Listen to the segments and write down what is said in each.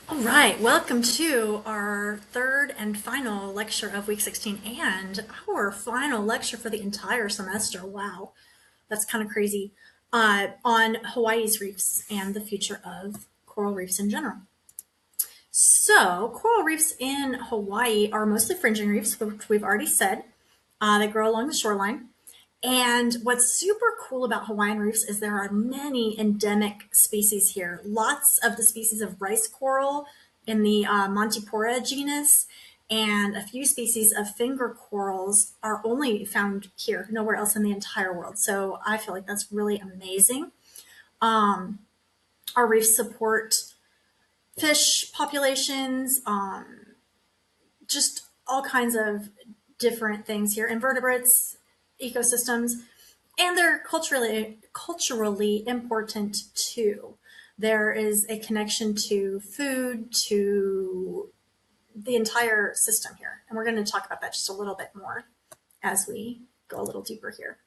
All right, welcome to our third and final lecture of week 16 and our final lecture for the entire semester. Wow, that's kind of crazy. On Hawaii's reefs and the future of coral reefs in general. So, coral reefs in Hawaii are mostly fringing reefs, which we've already said. They grow along the shoreline. And what's super cool about Hawaiian reefs is there are many endemic species here. Lots of the species of rice coral in the Montipora genus, and a few species of finger corals are only found here, nowhere else in the entire world. So I feel like that's really amazing. Um, our reefs support fish populations, just all kinds of different things here, invertebrates, ecosystems, and they're culturally important too. There is a connection to food, to the entire system here, and we're going to talk about that just a little bit more as we go a little deeper here.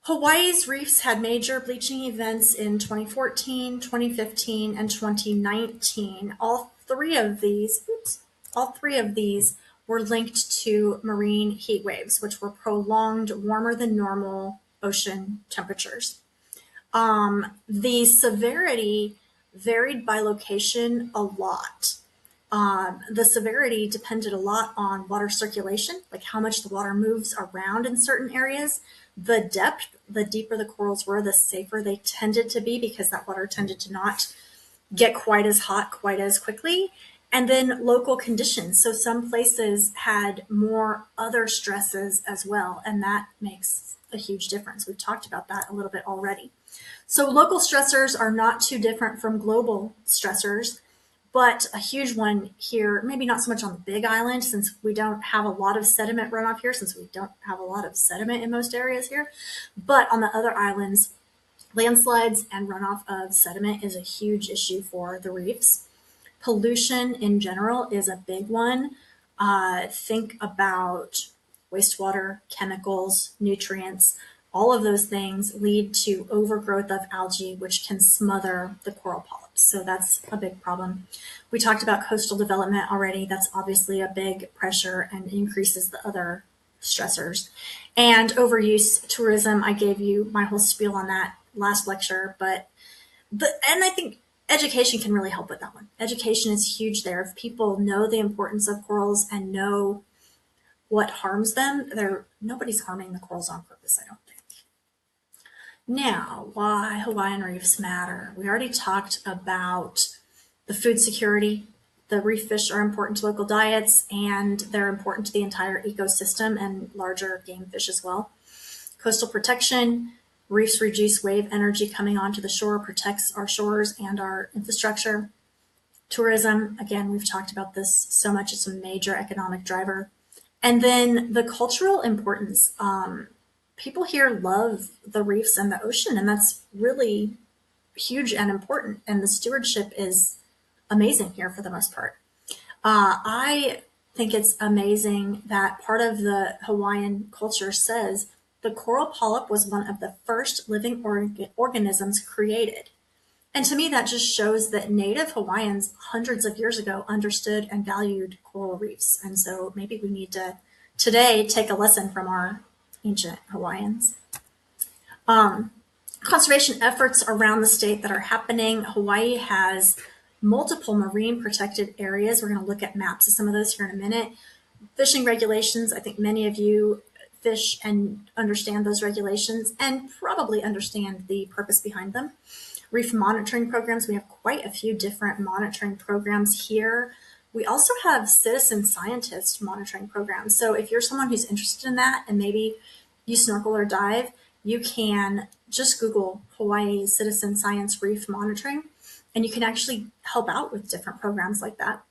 Hawaii's reefs had major bleaching events in 2014, 2015, and 2019. All three of these were linked to marine heat waves, which were prolonged warmer than normal ocean temperatures. The severity varied by location a lot. The severity depended a lot on water circulation, like how much the water moves around in certain areas. The depth, the deeper the corals were, the safer they tended to be because that water tended to not get quite as hot quite as quickly. And then local conditions. So some places had more other stresses as well, and that makes a huge difference. We've talked about that a little bit already. So local stressors are not too different from global stressors, but a huge one here, maybe not so much on the Big Island since we don't have a lot of sediment runoff here, since we don't have a lot of sediment in most areas here, but on the other islands, landslides and runoff of sediment is a huge issue for the reefs. Pollution in general is a big one. Think about wastewater, chemicals, nutrients. All of those things lead to overgrowth of algae, which can smother the coral polyps. So that's a big problem. We talked about coastal development already. That's obviously a big pressure and increases the other stressors. And overuse tourism, I gave you my whole spiel on that last lecture, and I think education can really help with that one. Education is huge there. If people know the importance of corals and know what harms them, nobody's harming the corals on purpose, I don't think. Now, why Hawaiian reefs matter. We already talked about the food security. The reef fish are important to local diets, and they're important to the entire ecosystem and larger game fish as well. Coastal protection. Reefs reduce wave energy coming onto the shore, protects our shores and our infrastructure. Tourism, again, we've talked about this so much, it's a major economic driver. And then the cultural importance. People here love the reefs and the ocean, and that's really huge and important. And the stewardship is amazing here for the most part. I think it's amazing that part of the Hawaiian culture says the coral polyp was one of the first living organisms created. And to me, that just shows that native Hawaiians hundreds of years ago understood and valued coral reefs. And so maybe we need to today take a lesson from our ancient Hawaiians. Conservation efforts around the state that are happening. Hawaii has multiple marine protected areas. We're going to look at maps of some of those here in a minute. Fishing regulations, I think many of you fish and understand those regulations and probably understand the purpose behind them. Reef monitoring programs, we have quite a few different monitoring programs here. We also have citizen scientist monitoring programs. So if you're someone who's interested in that and maybe you snorkel or dive, you can just Google Hawaii Citizen Science Reef Monitoring, and you can actually help out with different programs like that.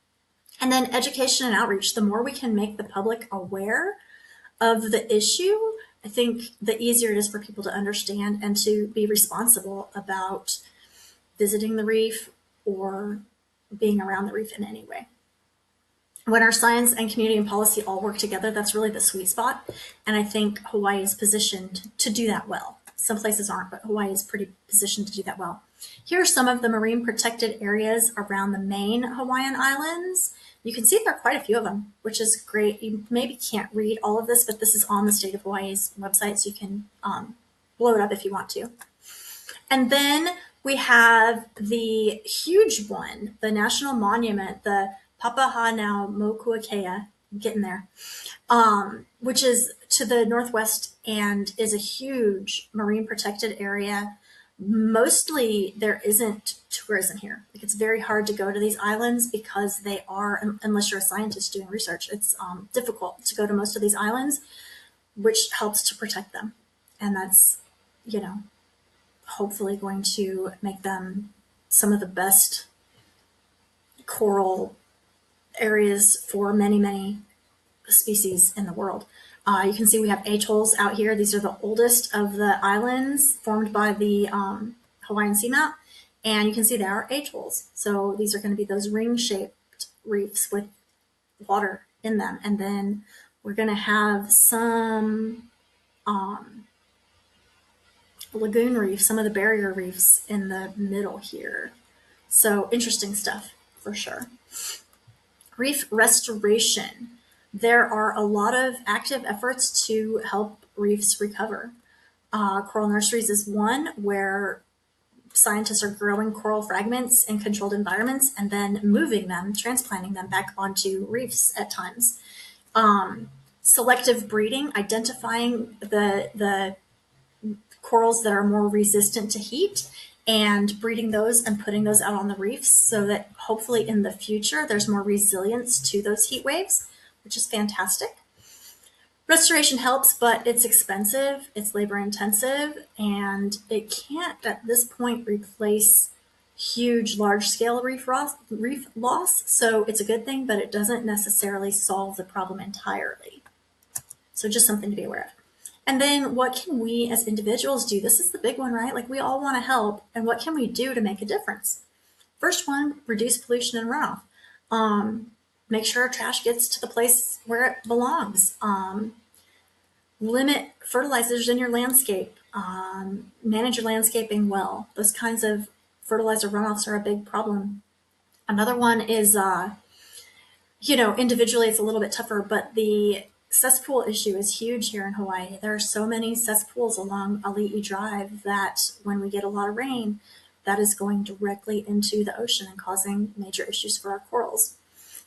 And then education and outreach. The more we can make the public aware of the issue, I think the easier it is for people to understand and to be responsible about visiting the reef or being around the reef in any way. When our science and community and policy all work together, that's really the sweet spot. And I think Hawaii is positioned to do that well. Some places aren't, but Hawaii is pretty positioned to do that well. Here are some of the marine protected areas around the main Hawaiian Islands. You can see there are quite a few of them, which is great. You maybe can't read all of this, but this is on the State of Hawaii's website, so you can blow it up if you want to. And then we have the huge one, the national monument, the Papahanaumokuakea, getting there, which is to the northwest and is a huge marine protected area. Mostly there isn't tourism here. Like, it's very hard to go to these islands because they are, unless you're a scientist doing research, it's difficult to go to most of these islands, which helps to protect them. And that's, you know, hopefully going to make them some of the best coral areas for many, many species in the world. You can see we have atolls out here. These are the oldest of the islands formed by the Hawaiian seamount. And you can see there are atolls. So these are going to be those ring-shaped reefs with water in them. And then we're going to have some lagoon reefs, some of the barrier reefs in the middle here. So interesting stuff for sure. Reef restoration. There are a lot of active efforts to help reefs recover. Coral nurseries is one where scientists are growing coral fragments in controlled environments and then moving them, transplanting them back onto reefs at times. Selective breeding, identifying the corals that are more resistant to heat and breeding those and putting those out on the reefs so that hopefully in the future there's more resilience to those heat waves, which is fantastic. Restoration helps, but it's expensive, it's labor intensive, and it can't at this point replace huge, large scale reef loss. So it's a good thing, but it doesn't necessarily solve the problem entirely. So just something to be aware of. And then what can we as individuals do? This is the big one, right? Like, we all want to help, and what can we do to make a difference? First one, reduce pollution and runoff. Make sure our trash gets to the place where it belongs. Limit fertilizers in your landscape. Manage your landscaping well. Those kinds of fertilizer runoffs are a big problem. Another one is, individually it's a little bit tougher, but the cesspool issue is huge here in Hawaii. There are so many cesspools along Ali'i Drive that when we get a lot of rain, that is going directly into the ocean and causing major issues for our corals.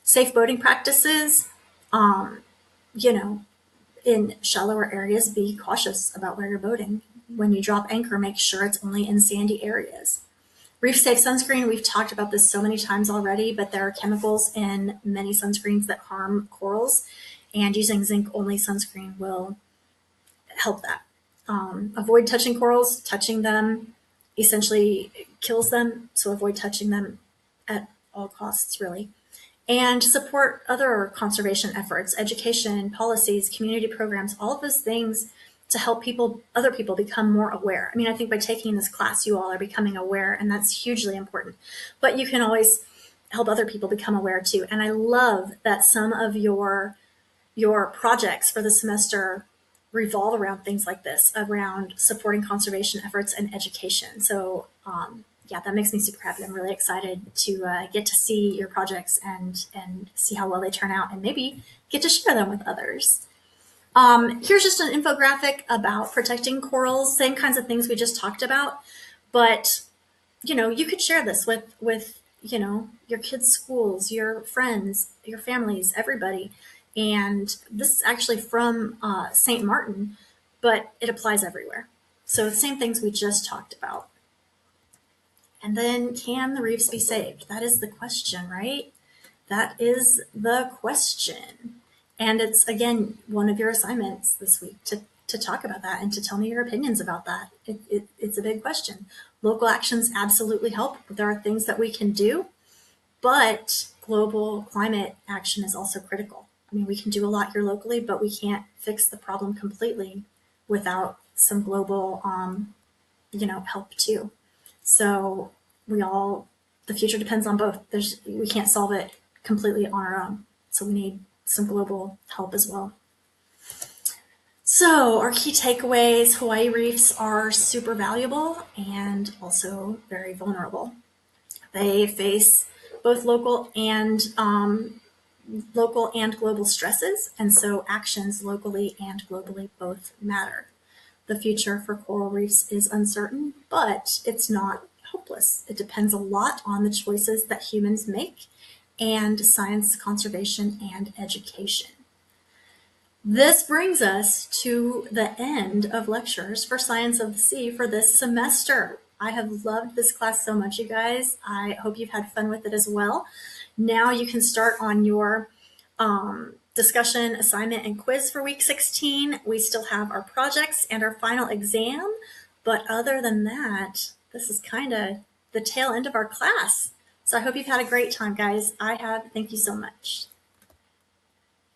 Safe boating practices, in shallower areas, be cautious about where you're boating. When you drop anchor, make sure it's only in sandy areas. Reef safe sunscreen, we've talked about this so many times already, but there are chemicals in many sunscreens that harm corals, and using zinc only sunscreen will help that. Avoid touching corals. Touching them essentially kills them, so avoid touching them at all costs, really. And support other conservation efforts, education, policies, community programs, all of those things to help other people become more aware. I mean, I think by taking this class, you all are becoming aware, and that's hugely important. But you can always help other people become aware too. And I love that some of your projects for the semester revolve around things like this, around supporting conservation efforts and education. So that makes me super happy. I'm really excited to get to see your projects and see how well they turn out, and maybe get to share them with others. Here's just an infographic about protecting corals, same kinds of things we just talked about, but you could share this with your kids' schools, your friends, your families, everybody. And this is actually from St. Martin, but it applies everywhere. So the same things we just talked about. And then, can the reefs be saved? That is the question, right? That is the question. And it's, again, one of your assignments this week to talk about that and to tell me your opinions about that. It's a big question. Local actions absolutely help. There are things that we can do, but global climate action is also critical. I mean, we can do a lot here locally, but we can't fix the problem completely without some global, help too. So the future depends on both. We can't solve it completely on our own. So we need some global help as well. So, our key takeaways: Hawaii reefs are super valuable and also very vulnerable. They face both local and global stresses, and so actions locally and globally both matter. The future for coral reefs is uncertain, but it's not hopeless. It depends a lot on the choices that humans make and science, conservation, and education. This brings us to the end of lectures for Science of the Sea for this semester. I have loved this class so much, you guys. I hope you've had fun with it as well. Now you can start on your discussion, assignment, and quiz for week 16. We still have our projects and our final exam, but other than that, this is kind of the tail end of our class. So I hope you've had a great time, guys. I have. Thank you so much.